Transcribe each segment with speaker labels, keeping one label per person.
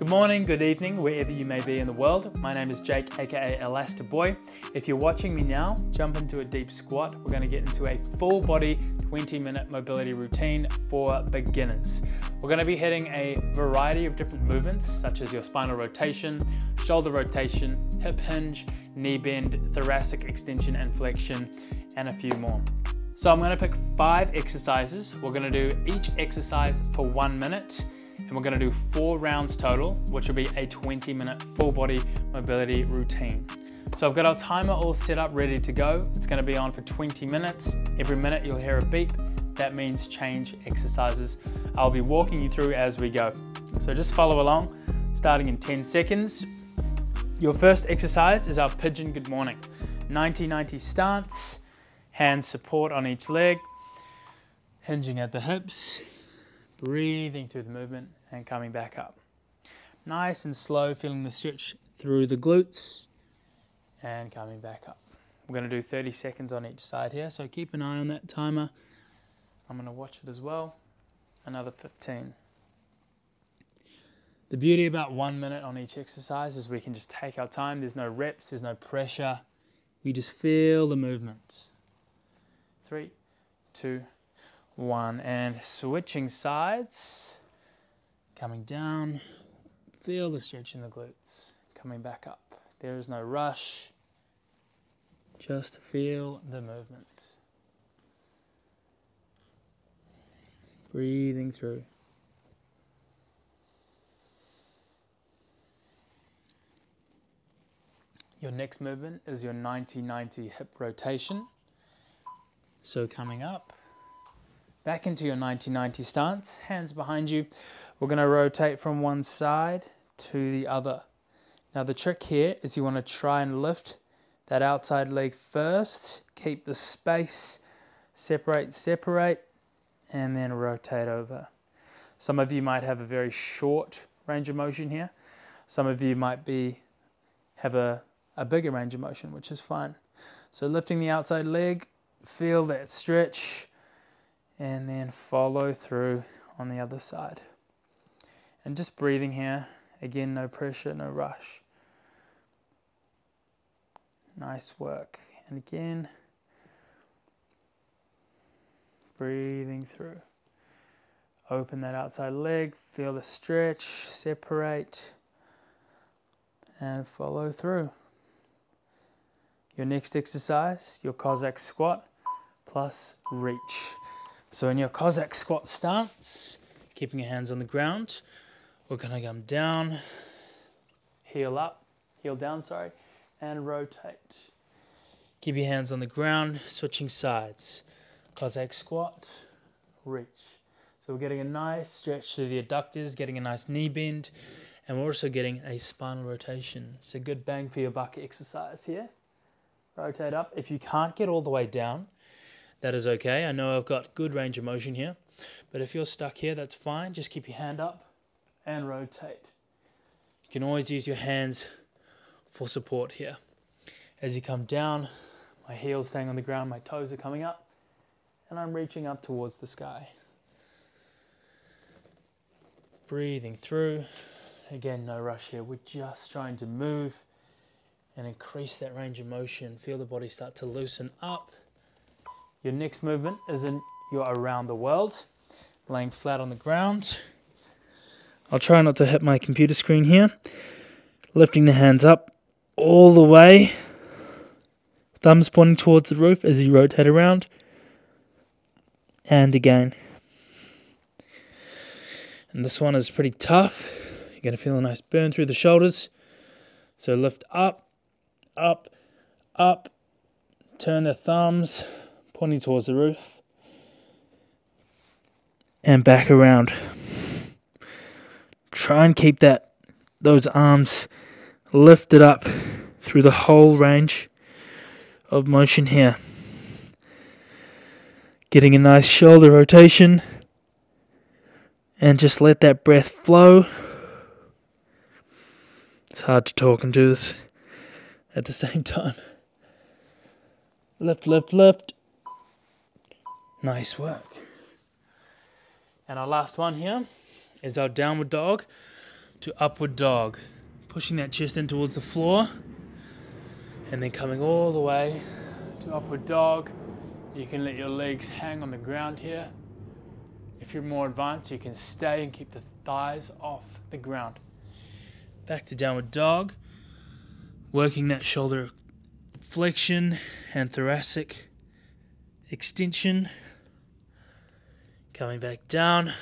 Speaker 1: Good morning, good evening, wherever you may be in the world. My name is Jake, aka Elastaboy. If you're watching me now, jump into a deep squat. We're going to get into a full body 20-minute mobility routine for beginners. We're going to be hitting a variety of different movements, such as your spinal rotation, shoulder rotation, hip hinge, knee bend, thoracic extension and flexion, and a few more. So I'm going to pick 5 exercises. We're going to do each exercise for 1 minute. And we're going to do 4 rounds total, which will be a 20-minute full body mobility routine. So I've got our timer all set up, ready to go. It's going to be on for 20 minutes. Every minute you'll hear a beep. That means change exercises. I'll be walking you through as we go. So just follow along, starting in 10 seconds. Your first exercise is our Pigeon Good morning. 90-90 stance, hand support on each leg, hinging at the hips, breathing through the movement and coming back up. Nice and slow, feeling the stretch through the glutes and coming back up. We're going to do 30 seconds on each side here, so keep an eye on that timer. I'm going to watch it as well. Another 15. The beauty about 1 minute on each exercise is we can just take our time. There's no reps, there's no pressure. We just feel the movement. 3, 2, 1, and switching sides, coming down, feel the stretch in the glutes, coming back up. There is no rush, just feel the movement. Breathing through. Your next movement is your 90-90 hip rotation. So coming up, back into your 90-90 stance, hands behind you. We're going to rotate from one side to the other. Now the trick here is you want to try and lift that outside leg first, keep the space, separate, and then rotate over. Some of you might have a very short range of motion here. Some of you might have a bigger range of motion, which is fine. So lifting the outside leg, feel that stretch, and then follow through on the other side. And just breathing here. Again, no pressure, no rush. Nice work. And again, breathing through. Open that outside leg, feel the stretch, separate, and follow through. Your next exercise, your Cossack squat plus reach. So in your Cossack squat stance, keeping your hands on the ground, we're going to come down, heel down, and rotate. Keep your hands on the ground, switching sides. Cossack squat, reach. So we're getting a nice stretch through the adductors, getting a nice knee bend, and we're also getting a spinal rotation. It's a good bang for your buck exercise here. Rotate up. If you can't get all the way down, that is okay. I know I've got good range of motion here, but if you're stuck here, that's fine. Just keep your hand up and rotate. You can always use your hands for support here. As you come down, my heel's staying on the ground, my toes are coming up, and I'm reaching up towards the sky. Breathing through. Again, no rush here. We're just trying to move and increase that range of motion. Feel the body start to loosen up. Your next movement is in your around the world, laying flat on the ground. I'll try not to hit my computer screen here. Lifting the hands up all the way. Thumbs pointing towards the roof as you rotate around. And again. And this one is pretty tough. You're going to feel a nice burn through the shoulders. So lift up, up, up. Turn the thumbs pointing towards the roof. And back around. Try and keep those arms lifted up through the whole range of motion here. Getting a nice shoulder rotation. And just let that breath flow. It's hard to talk and do this at the same time. Lift, lift, lift. Nice work. And our last one here is our downward dog. to upward dog. Pushing that chest in towards the floor and then coming all the way to upward dog. You can let your legs hang on the ground here. If you're more advanced, you can stay and keep the thighs off the ground. Back to downward dog, working that shoulder flexion and thoracic extension. Coming back down,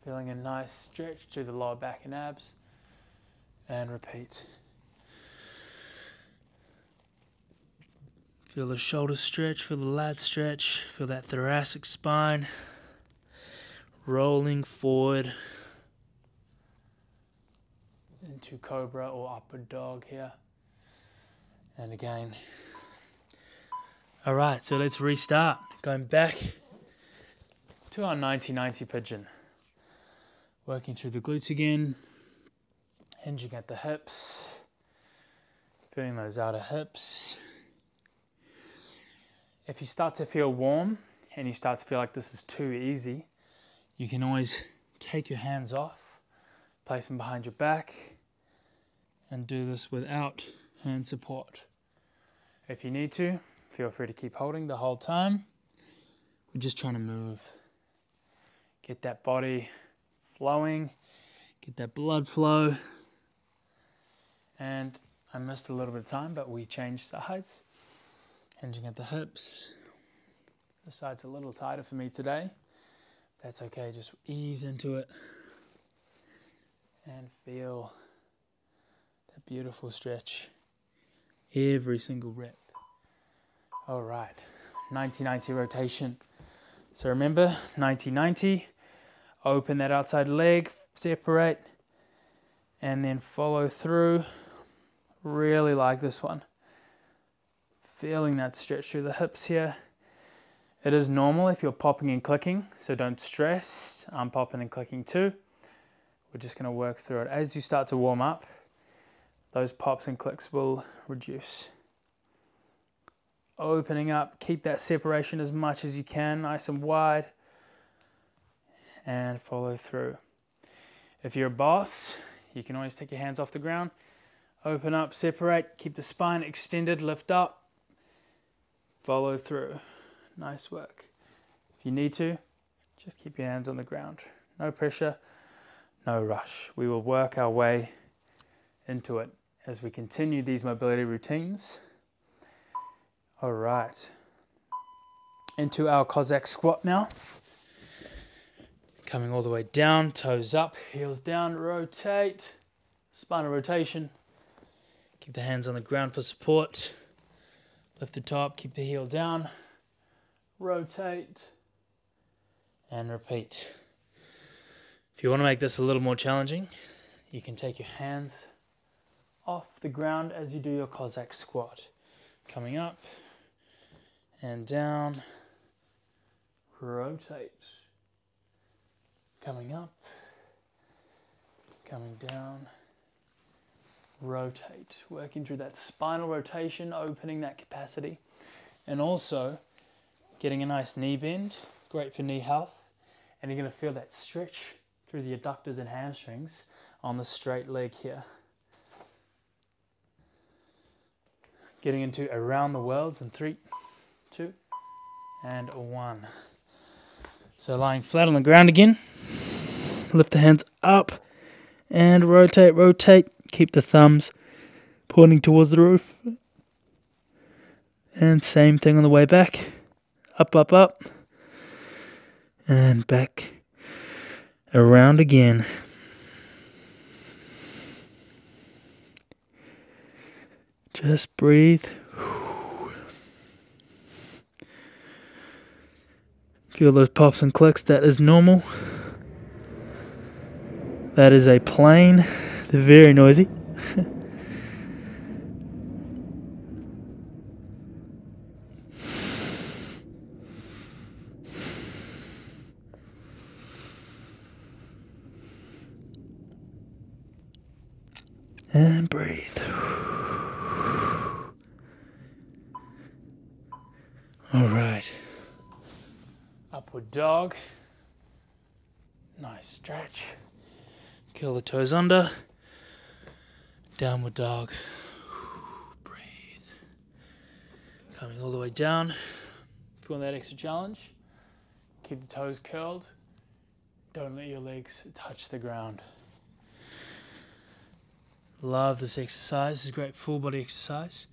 Speaker 1: feeling a nice stretch through the lower back and abs, and repeat. Feel the shoulder stretch, feel the lat stretch, feel that thoracic spine rolling forward into cobra or upward dog here. And again. Alright, so let's restart. Going back to our 90-90 pigeon. Working through the glutes again, hinging at the hips, feeling those outer hips. If you start to feel warm and you start to feel like this is too easy, you can always take your hands off, place them behind your back, and do this without hand support. If you need to, feel free to keep holding the whole time. We're just trying to move. Get that body flowing, get that blood flow. And I missed a little bit of time, but we changed sides. Hinging at the hips. The side's a little tighter for me today. That's okay, just ease into it. And feel that beautiful stretch. Every single rep. All right, 90-90 rotation. So remember, 90-90. Open that outside leg, separate, and then follow through. Really like this one. Feeling that stretch through the hips here. It is normal if you're popping and clicking, so don't stress. I'm popping and clicking too. We're just going to work through it. As you start to warm up, those pops and clicks will reduce. Opening up, keep that separation as much as you can, nice and wide, and follow through. If you're a boss, you can always take your hands off the ground, open up, separate, keep the spine extended, lift up, follow through. Nice work. If you need to, just keep your hands on the ground. No pressure, no rush. We will work our way into it as we continue these mobility routines. All right, into our Cossack squat now. Coming all the way down, toes up, heels down, rotate, spinal rotation. Keep the hands on the ground for support. Lift the top, keep the heel down, rotate, and repeat. If you want to make this a little more challenging, you can take your hands off the ground as you do your Cossack squat. Coming up and down, rotate. Coming up, coming down, rotate. Working through that spinal rotation, opening that capacity. And also getting a nice knee bend, great for knee health. And you're going to feel that stretch through the adductors and hamstrings on the straight leg here. Getting into around the worlds in 3, 2, and 1. So lying flat on the ground again. Lift the hands up and rotate, rotate. Keep the thumbs pointing towards the roof. And same thing on the way back. Up, up, up. And back around again. Just breathe. Feel those pops and clicks. That is normal. That is a plane. They're very noisy. And breathe. All right. Upward dog. Nice stretch. Curl the toes under. Downward dog. Breathe. Coming all the way down. If you want that extra challenge, keep the toes curled. Don't let your legs touch the ground. Love this exercise. It's a great full body exercise.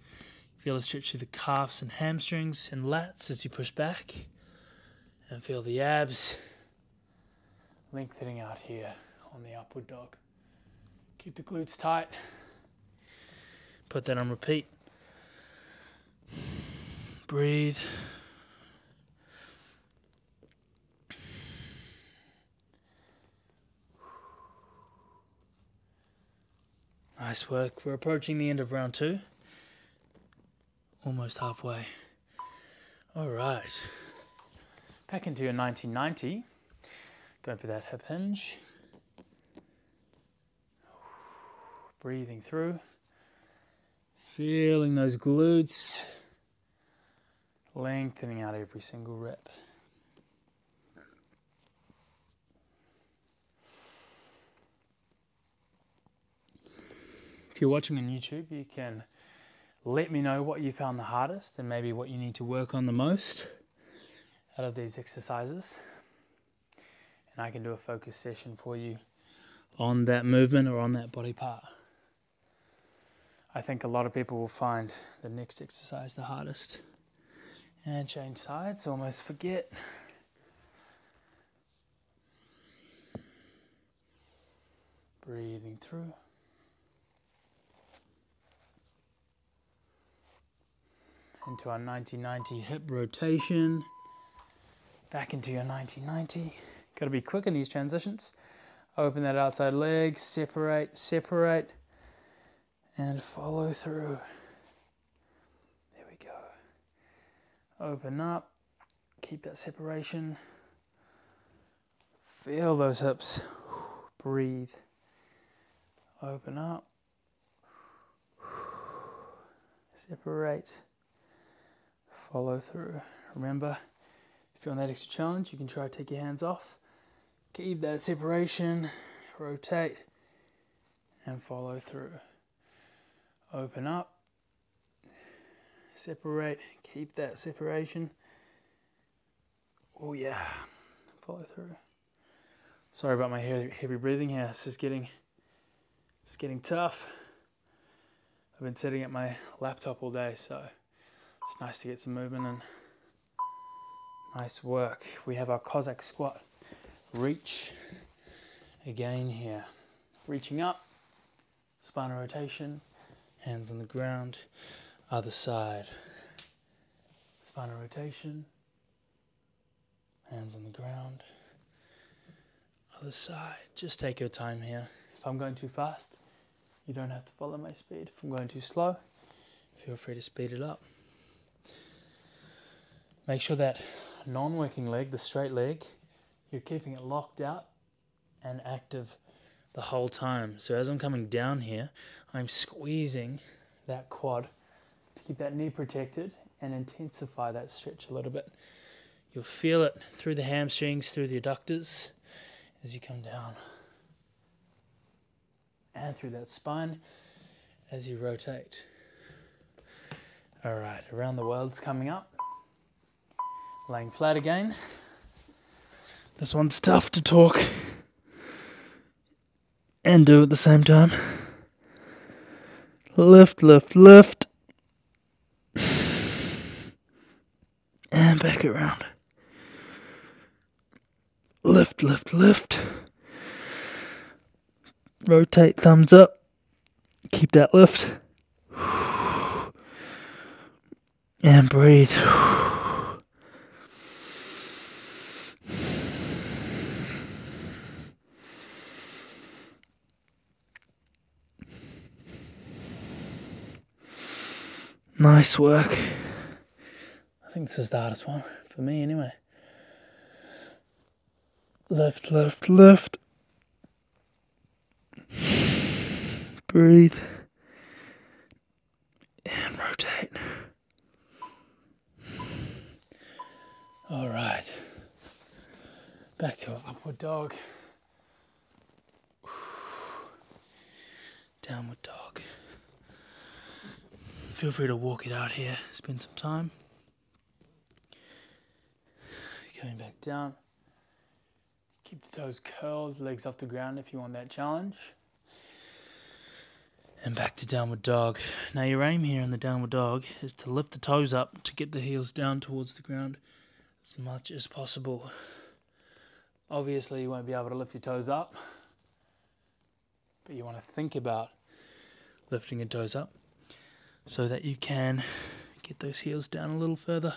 Speaker 1: Feel a stretch through the calves and hamstrings and lats as you push back. And feel the abs lengthening out here on the upward dog. Keep the glutes tight. Put that on repeat. Breathe. Nice work. We're approaching the end of round 2. Almost halfway. All right. Back into your 1990. Going for that hip hinge. Breathing through. Feeling those glutes. Lengthening out every single rep. If you're watching on YouTube, you can let me know what you found the hardest and maybe what you need to work on the most out of these exercises. And I can do a focus session for you on that movement or on that body part. I think a lot of people will find the next exercise the hardest. And change sides, almost forget. Breathing through. Into our 90-90 hip rotation. Back into your 90-90. Got to be quick in these transitions. Open that outside leg, separate, separate, and follow through. There we go. Open up, keep that separation. Feel those hips. Breathe. Open up. Separate. Follow through. Remember, if you're on that extra challenge, you can try to take your hands off. Keep that separation. Rotate. And follow through. Open up. Separate. Keep that separation. Oh yeah. Follow through. Sorry about my heavy breathing here. It's getting tough. I've been sitting at my laptop all day, so it's nice to get some movement and nice work. We have our Cossack squat. Reach again here. Reaching up. Spinal rotation. Hands on the ground. Other side. Spinal rotation. Hands on the ground. Other side. Just take your time here. If I'm going too fast, you don't have to follow my speed. If I'm going too slow, feel free to speed it up. Make sure that non-working leg, the straight leg, you're keeping it locked out and active the whole time. So as I'm coming down here, I'm squeezing that quad to keep that knee protected and intensify that stretch a little bit. You'll feel it through the hamstrings, through the adductors as you come down. And through that spine as you rotate. All right, around the world's coming up. Laying flat again. This one's tough to talk and do at the same time. Lift, lift, lift. And back around. Lift, lift, lift. Rotate, thumbs up. Keep that lift. And breathe. Nice work. I think this is the hardest one, for me anyway. Lift, lift, lift. Breathe. And rotate. All right. Back to our upward dog. Downward dog. Feel free to walk it out here, spend some time. Going back down. Keep the toes curled, legs off the ground if you want that challenge. And back to downward dog. Now your aim here in the downward dog is to lift the toes up to get the heels down towards the ground as much as possible. Obviously you won't be able to lift your toes up, but you want to think about lifting your toes up so that you can get those heels down a little further.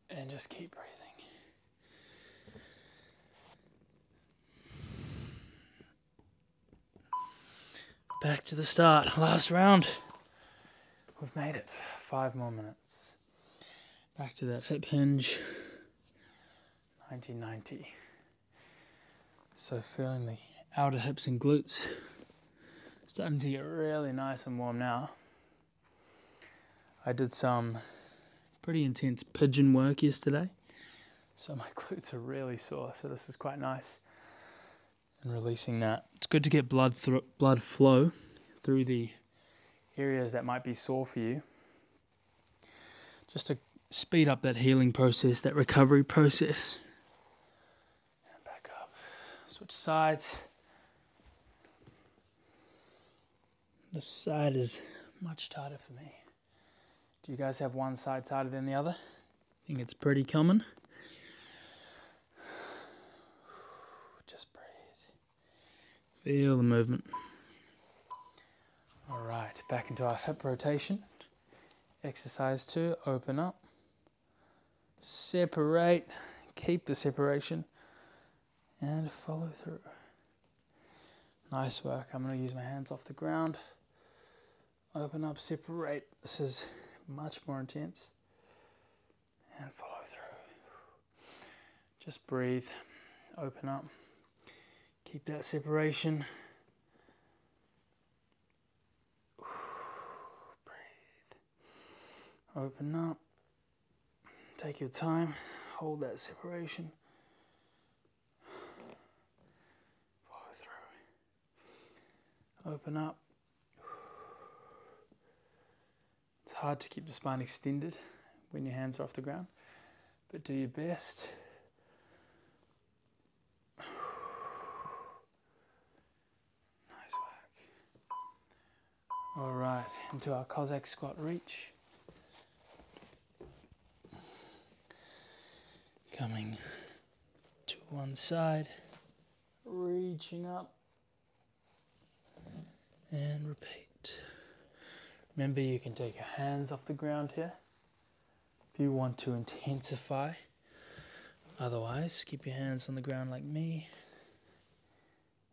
Speaker 1: And just keep breathing. Back to the start, last round. We've made it, 5 more minutes. Back to that hip hinge, 90-90. So feeling the outer hips and glutes, starting to get really nice and warm now. I did some pretty intense pigeon work yesterday, so my glutes are really sore, so this is quite nice. And releasing that. It's good to get blood flow through the areas that might be sore for you, just to speed up that healing process, that recovery process. And back up. Switch sides. This side is much tighter for me. Do you guys have one side tighter than the other? I think it's pretty common. Just breathe. Feel the movement. All right, back into our hip rotation. Exercise 2, open up. Separate, keep the separation, and follow through. Nice work. I'm going to use my hands off the ground. Open up, separate. This is much more intense. And follow through. Just breathe. Open up. Keep that separation. Breathe. Open up. Take your time. Hold that separation. Follow through. Open up. It's hard to keep the spine extended when your hands are off the ground, but do your best. Nice work. All right, into our Cossack squat reach. Coming to one side, reaching up, and repeat. Remember, you can take your hands off the ground here if you want to intensify. Otherwise, keep your hands on the ground like me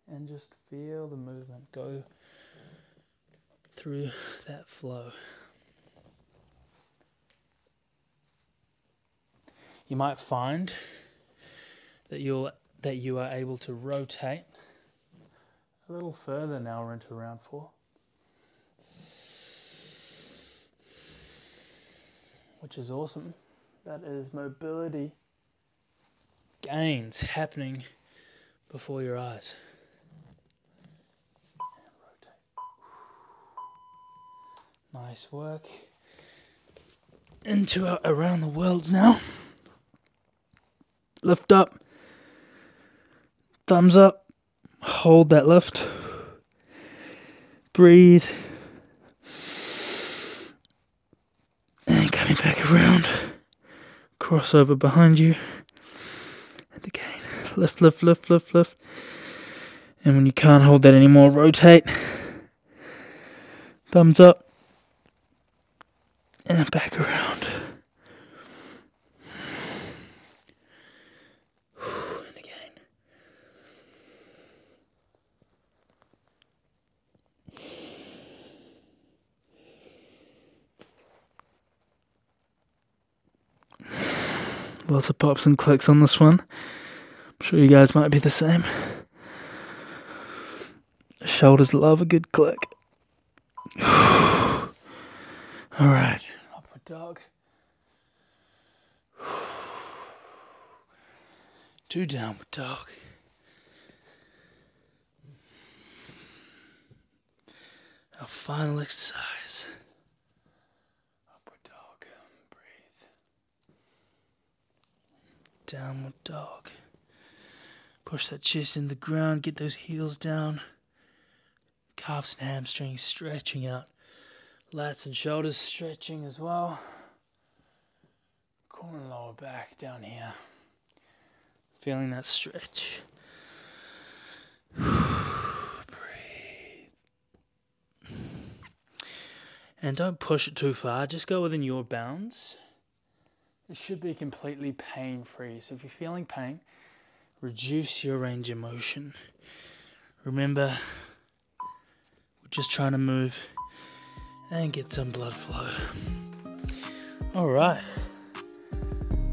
Speaker 1: and just feel the movement. Go through that flow. You might find that you are able to rotate a little further now. We're into round 4. Which is awesome. That is mobility gains happening before your eyes. And rotate. Nice work. Into our around the worlds now. Lift up. Thumbs up. Hold that lift. Breathe. And coming back around. Crossover behind you. And again. Lift, lift, lift, lift, lift. And when you can't hold that anymore, rotate. Thumbs up. And back around. And again. Lots of pops and clicks on this one. I'm sure you guys might be the same. Shoulders love a good click. Alright, upward dog.
Speaker 2: to downward dog. Our final exercise. Upward dog. Breathe. Downward dog. Push that chest in the ground, get those heels down. Calves and hamstrings stretching out. Lats and shoulders stretching as well. Core and lower back down here. Feeling that stretch. Breathe. And don't push it too far, just go within your bounds. It should be completely pain-free. So if you're feeling pain, reduce your range of motion. Remember, we're just trying to move and get some blood flow. All right,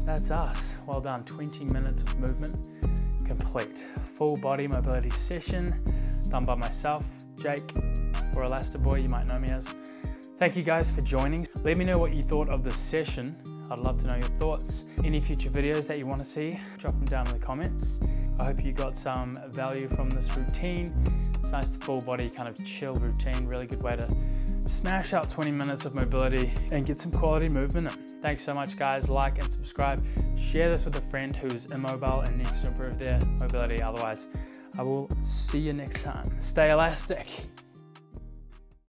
Speaker 2: that's us. Well done, 20 minutes of movement complete. Full body mobility session done by myself, Jake, or Elastaboy, you might know me as. Thank you guys for joining. Let me know what you thought of this session. I'd love to know your thoughts. Any future videos that you want to see, drop them down in the comments. I hope you got some value from this routine. It's nice full body kind of chill routine, really good way to smash out 20 minutes of mobility and get some quality movement in. Thanks so much guys, like and subscribe. Share this with a friend who's immobile and needs to improve their mobility. Otherwise, I will see you next time. Stay elastic.